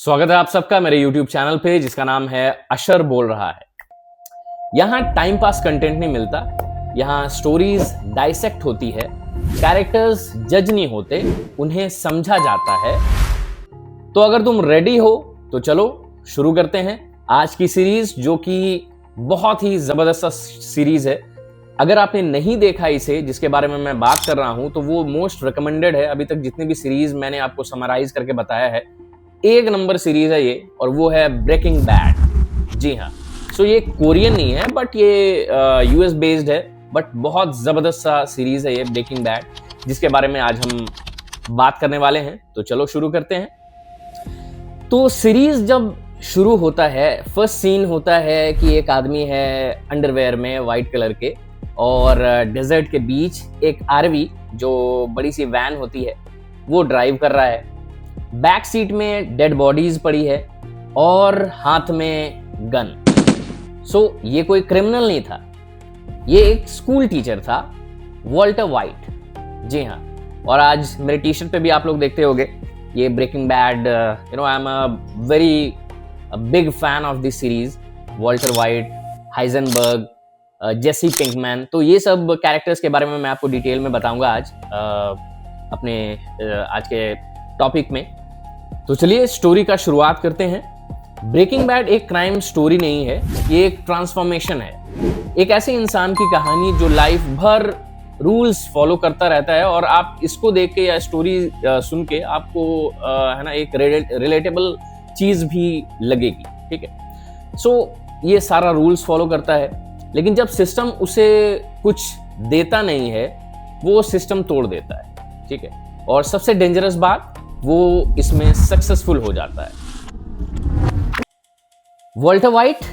स्वागत है आप सबका मेरे YouTube चैनल पे जिसका नाम है अशर बोल रहा है। यहाँ टाइम पास कंटेंट नहीं मिलता, यहाँ स्टोरीज डाइसेक्ट होती है, कैरेक्टर्स जज नहीं होते, उन्हें समझा जाता है। तो अगर तुम रेडी हो तो चलो शुरू करते हैं आज की सीरीज, जो कि बहुत ही जबरदस्त सीरीज है। अगर आपने नहीं देखा इसे, जिसके बारे में मैं बात कर रहा हूं, तो वो मोस्ट रिकमेंडेड है। अभी तक जितनी भी सीरीज मैंने आपको समराइज करके बताया है, एक नंबर सीरीज है ये, और वो है ब्रेकिंग बैड। जी हाँ, सो ये कोरियन नहीं है, बट ये यूएस बेस्ड है, बट बहुत जबरदस्त सा सीरीज है ये ब्रेकिंग बैड, जिसके बारे में आज हम बात करने वाले हैं। तो चलो शुरू करते हैं। तो सीरीज जब शुरू होता है, फर्स्ट सीन होता है कि एक आदमी है अंडरवेयर में वाइट कलर के, और डेजर्ट के बीच एक आरवी, जो बड़ी सी वैन होती है, वो ड्राइव कर रहा है। बैक सीट में डेड बॉडीज पड़ी है और हाथ में गन। सो ये कोई क्रिमिनल नहीं था, ये एक स्कूल टीचर था, वॉल्टर वाइट। जी हाँ, और आज मेरे टी शर्ट पे भी आप लोग देखते होंगे ये Breaking Bad. I am a very big fan of this series. Walter White, Heisenberg, Jesse Pinkman, तो ये सब कैरेक्टर्स के बारे में मैं आपको डिटेल में बताऊंगा आज अपने आज के टॉपिक में। तो चलिए स्टोरी का शुरुआत करते हैं। ब्रेकिंग बैड एक क्राइम स्टोरी नहीं है, ये एक ट्रांसफॉर्मेशन है। एक ऐसे इंसान की कहानी जो लाइफ भर रूल्स फॉलो करता रहता है, और आप इसको देख के या स्टोरी सुन के आपको है ना एक रिलेटेबल चीज भी लगेगी। ठीक है, सो ये सारा रूल्स फॉलो करता है, लेकिन जब सिस्टम उसे कुछ देता नहीं है, वो सिस्टम तोड़ देता है। ठीक है, और सबसे डेंजरस बात, वो इसमें सक्सेसफुल हो जाता है। वॉल्टर वाइट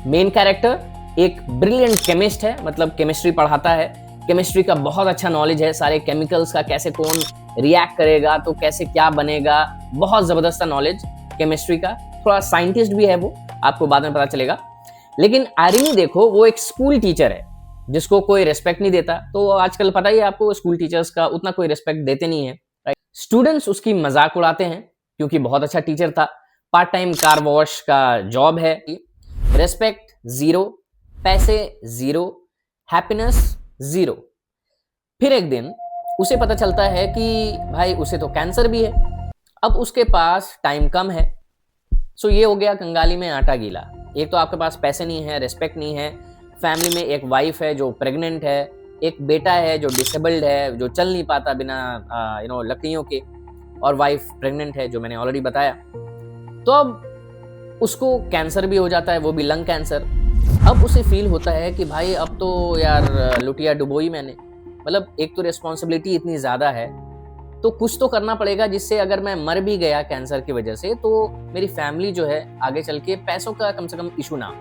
मेन कैरेक्टर एक ब्रिलियंट केमिस्ट है, मतलब केमिस्ट्री पढ़ाता है। केमिस्ट्री का बहुत अच्छा नॉलेज है, सारे केमिकल्स का, कैसे कौन रिएक्ट करेगा तो कैसे क्या बनेगा, बहुत जबरदस्त नॉलेज केमिस्ट्री का। थोड़ा साइंटिस्ट भी है वो, आपको बाद में पता चलेगा। लेकिन आयरनी देखो, वो एक स्कूल टीचर है जिसको कोई रेस्पेक्ट नहीं देता। तो आजकल पता ही है आपको, स्कूल टीचर्स का उतना कोई रेस्पेक्ट देते नहीं है। स्टूडेंट्स उसकी मजाक उड़ाते हैं क्योंकि बहुत अच्छा टीचर था। पार्ट टाइम कार वॉश का जॉब है। रेस्पेक्ट जीरो, पैसे जीरो, हैप्पीनेस जीरो। फिर एक दिन उसे पता चलता है कि भाई उसे तो कैंसर भी है। अब उसके पास टाइम कम है। सो ये हो गया कंगाली में आटा गीला। एक तो आपके पास पैसे नहीं है, रेस्पेक्ट नहीं है, फैमिली में एक वाइफ है जो प्रेग्नेंट है, एक बेटा है जो डिसेबल्ड है, जो चल नहीं पाता बिना लकड़ियों के, और वाइफ प्रेग्नेंट है, जो मैंने ऑलरेडी बताया। तो अब उसको कैंसर भी हो जाता है, वो भी लंग कैंसर। अब उसे फील होता है कि भाई अब तो यार लुटिया डुबोई मैंने, मतलब एक तो रिस्पॉन्सिबिलिटी इतनी ज़्यादा है, तो कुछ तो करना पड़ेगा जिससे अगर मैं मर भी गया कैंसर की वजह से, तो मेरी फैमिली जो है आगे चल के पैसों का कम से कम इशू ना हो।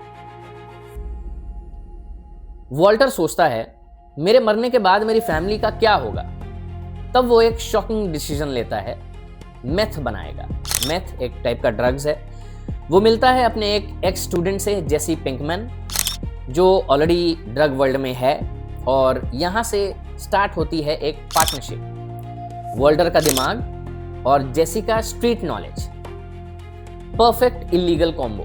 वॉल्टर सोचता है मेरे मरने के बाद मेरी फैमिली का क्या होगा। तब वो एक शॉकिंग डिसीजन लेता है, मेथ बनाएगा। मेथ एक टाइप का ड्रग्स है। वो मिलता है अपने एक एक्स स्टूडेंट से, जेसी पिंकमैन, जो ऑलरेडी ड्रग वर्ल्ड में है, और यहाँ से स्टार्ट होती है एक पार्टनरशिप। वॉल्टर का दिमाग और जेसी का street knowledge, perfect illegal combo.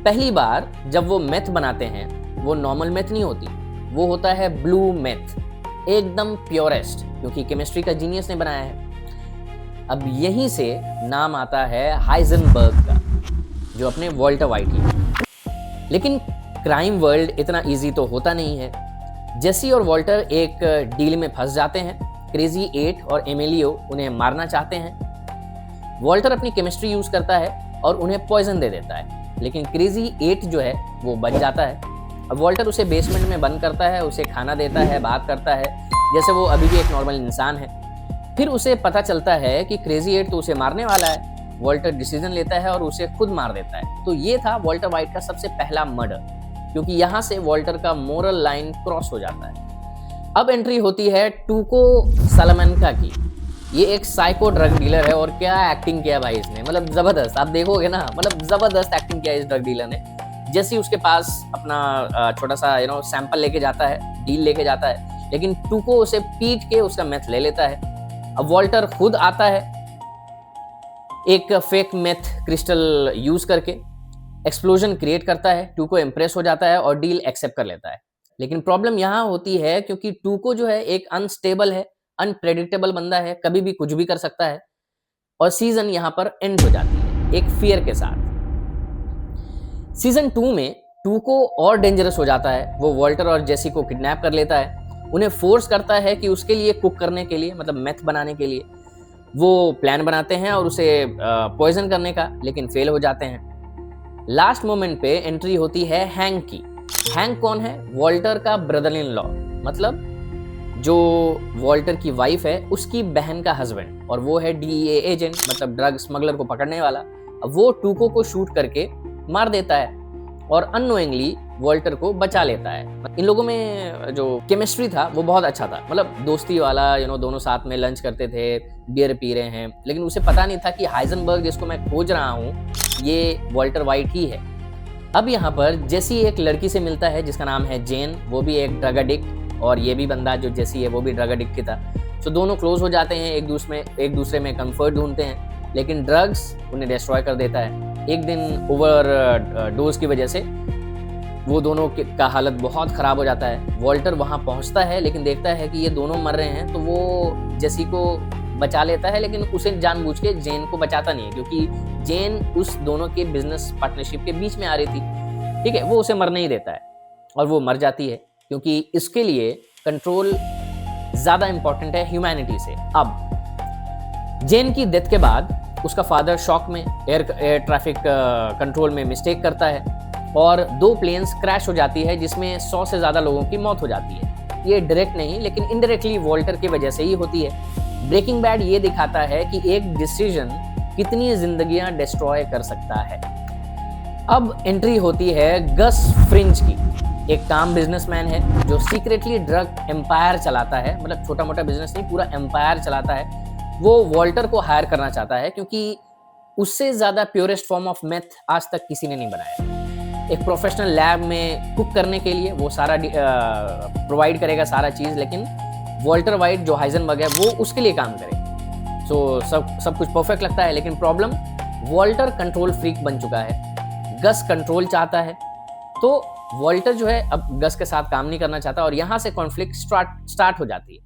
पहली बार जब वो मेथ बनाते हैं, वो नॉर्मल मेथ नहीं होती, वो होता है ब्लू मेथ, एकदम प्योरेस्ट, क्योंकि केमिस्ट्री का जीनियस ने बनाया है। अब यहीं से नाम आता है हाइजनबर्ग का, जो अपने वॉल्टर वाइट ही। लेकिन क्राइम वर्ल्ड इतना इजी तो होता नहीं है। जेसी और वॉल्टर एक डील में फंस जाते हैं। क्रेजी 8 और एमिलियो उन्हें मारना चाहते हैं। वॉल्टर अपनी केमिस्ट्री यूज करता है और उन्हें पॉइजन दे देता है, लेकिन क्रेजी 8 जो है वो बच जाता है। अब वॉल्टर उसे बेसमेंट में बंद करता है, उसे खाना देता है, बात करता है जैसे वो अभी भी एक नॉर्मल इंसान है। फिर उसे पता चलता है कि क्रेजी 8 तो उसे मारने वाला है। वॉल्टर डिसीजन लेता है और उसे खुद मार देता है। तो ये था वॉल्टर वाइट का सबसे पहला मर्डर, क्योंकि यहाँ से वॉल्टर का मोरल लाइन क्रॉस हो जाता है। अब एंट्री होती है टूको सालामेंका की। ये एक साइको ड्रग डीलर है, और क्या एक्टिंग किया भाई इसने, मतलब जबरदस्त। आप देखोगे ना, मतलब जबरदस्त एक्टिंग किया इस ड्रग डीलर ने। जैसे उसके पास अपना छोटा सा सैंपल लेके जाता है, डील लेके जाता है, लेकिन टूको उसे पीट के उसका मेथ ले लेता है। अब वॉल्टर खुद आता है एक फेक मेथ क्रिस्टल यूज करके एक्सप्लोजन क्रिएट करता है। टूको इम्प्रेस हो जाता है और डील एक्सेप्ट कर लेता है। लेकिन प्रॉब्लम यहाँ होती है क्योंकि टूको जो है एक अनस्टेबल है, अनप्रेडिक्टेबल बंदा है, कभी भी कुछ भी कर सकता है। और सीजन यहाँ पर एंड हो जाती है एक फियर के साथ। सीजन 2 में टूको और डेंजरस हो जाता है। वो वॉल्टर और जेसी को किडनैप कर लेता है, उन्हें फोर्स करता है कि उसके लिए कुक करने के लिए, मतलब मेथ बनाने के लिए वो प्लान बनाते हैं और उसे पॉइजन करने का, लेकिन फेल हो जाते हैं। लास्ट मोमेंट पे एंट्री होती है हैंक की। हैंक कौन है? वॉल्टर का ब्रदर इन लॉ, मतलब जो वॉल्टर की वाइफ है उसकी बहन का हस्बैंड, और वो है DEA एजेंट, मतलब ड्रग स्मगलर को पकड़ने वाला। अब वो टूको को शूट करके मार देता है और अननोइंगली वॉल्टर को बचा लेता है। इन लोगों में जो केमिस्ट्री था वो बहुत अच्छा था, मतलब दोस्ती वाला, दोनों साथ में लंच करते थे, बियर पी रहे हैं। लेकिन उसे पता नहीं था कि हाइजनबर्ग जिसको मैं खोज रहा हूँ ये वॉल्टर वाइट ही है। अब यहाँ पर जेसी एक लड़की से मिलता है जिसका नाम है जेन, वो भी एक ड्रग एडिक्ट, और ये भी बंदा जो जेसी है वो भी ड्रग एडिक्ट ही था। तो दोनों क्लोज हो जाते हैं, एक दूसरे में कंफर्ट ढूंढते हैं, लेकिन ड्रग्स उन्हें डिस्ट्रॉय कर देता है। एक दिन ओवर डोज की वजह से वो दोनों का हालत बहुत ख़राब हो जाता है। वॉल्टर वहाँ पहुँचता है लेकिन देखता है कि ये दोनों मर रहे हैं, तो वो जेसी को बचा लेता है, लेकिन उसे जानबूझ के जेन को बचाता नहीं है, क्योंकि जेन उस दोनों के बिजनेस पार्टनरशिप के बीच में आ रही थी। ठीक है, वो उसे मरने ही देता है और वो मर जाती है, क्योंकि इसके लिए कंट्रोल ज़्यादा इंपॉर्टेंट है ह्यूमैनिटी से। अब जेन की डेथ के बाद उसका फादर शॉक में एयर ट्रैफिक कंट्रोल में मिस्टेक करता है और 2 प्लेन्स क्रैश हो जाती है, जिसमें 100 से ज़्यादा लोगों की मौत हो जाती है। ये डायरेक्ट नहीं लेकिन इनडायरेक्टली वॉल्टर की वजह से ही होती है। ब्रेकिंग बैड ये दिखाता है कि एक डिसीजन कितनी जिंदगियां डिस्ट्रॉय कर सकता है। अब एंट्री होती है गस फ्रिंज की। एक काम बिजनेसमैन है जो सीक्रेटली ड्रग एम्पायर चलाता है, मतलब छोटा मोटा बिजनेस नहीं, पूरा एम्पायर चलाता है। वो वॉल्टर को हायर करना चाहता है क्योंकि उससे ज़्यादा प्योरेस्ट फॉर्म ऑफ मेथ आज तक किसी ने नहीं बनाया। एक प्रोफेशनल लैब में कुक करने के लिए वो सारा प्रोवाइड करेगा सारा चीज़, लेकिन वॉल्टर वाइट जो हाइजनबर्ग है वो उसके लिए काम करे। सो सब कुछ परफेक्ट लगता है, लेकिन प्रॉब्लम वॉल्टर कंट्रोल फ्रीक बन चुका है, गस कंट्रोल चाहता है। तो वॉल्टर जो है अब गस के साथ काम नहीं करना चाहता और यहाँ से कॉन्फ्लिक्ट स्टार्ट हो जाती है।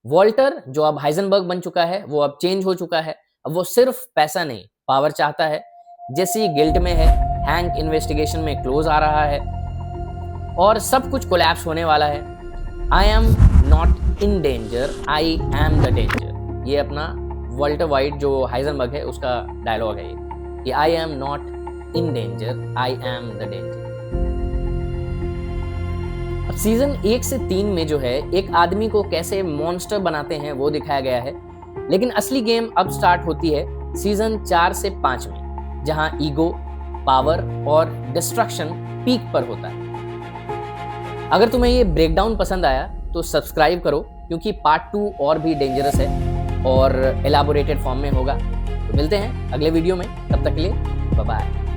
वॉल्टर जो अब हाइजनबर्ग बन चुका है वो अब चेंज हो चुका है। अब वो सिर्फ पैसा नहीं पावर चाहता है। जेसी गिल्ट में है, हैंक इन्वेस्टिगेशन में क्लोज आ रहा है और सब कुछ कोलैप्स होने वाला है। I am not in danger, I am the danger. ये अपना वॉल्टर वाइट जो हाइजनबर्ग है उसका डायलॉग है ये, I am not in danger, I am the danger. अब सीजन 1 से 3 में जो है एक आदमी को कैसे मॉन्स्टर बनाते हैं वो दिखाया गया है, लेकिन असली गेम अब स्टार्ट होती है सीजन 4 से 5 में, जहां ईगो, पावर और डिस्ट्रक्शन पीक पर होता है। अगर तुम्हें ये ब्रेकडाउन पसंद आया तो सब्सक्राइब करो, क्योंकि पार्ट 2 और भी डेंजरस है और एलाबोरेटेड फॉर्म में होगा। तो मिलते हैं अगले वीडियो में, तब तक के लिए बाय बाय।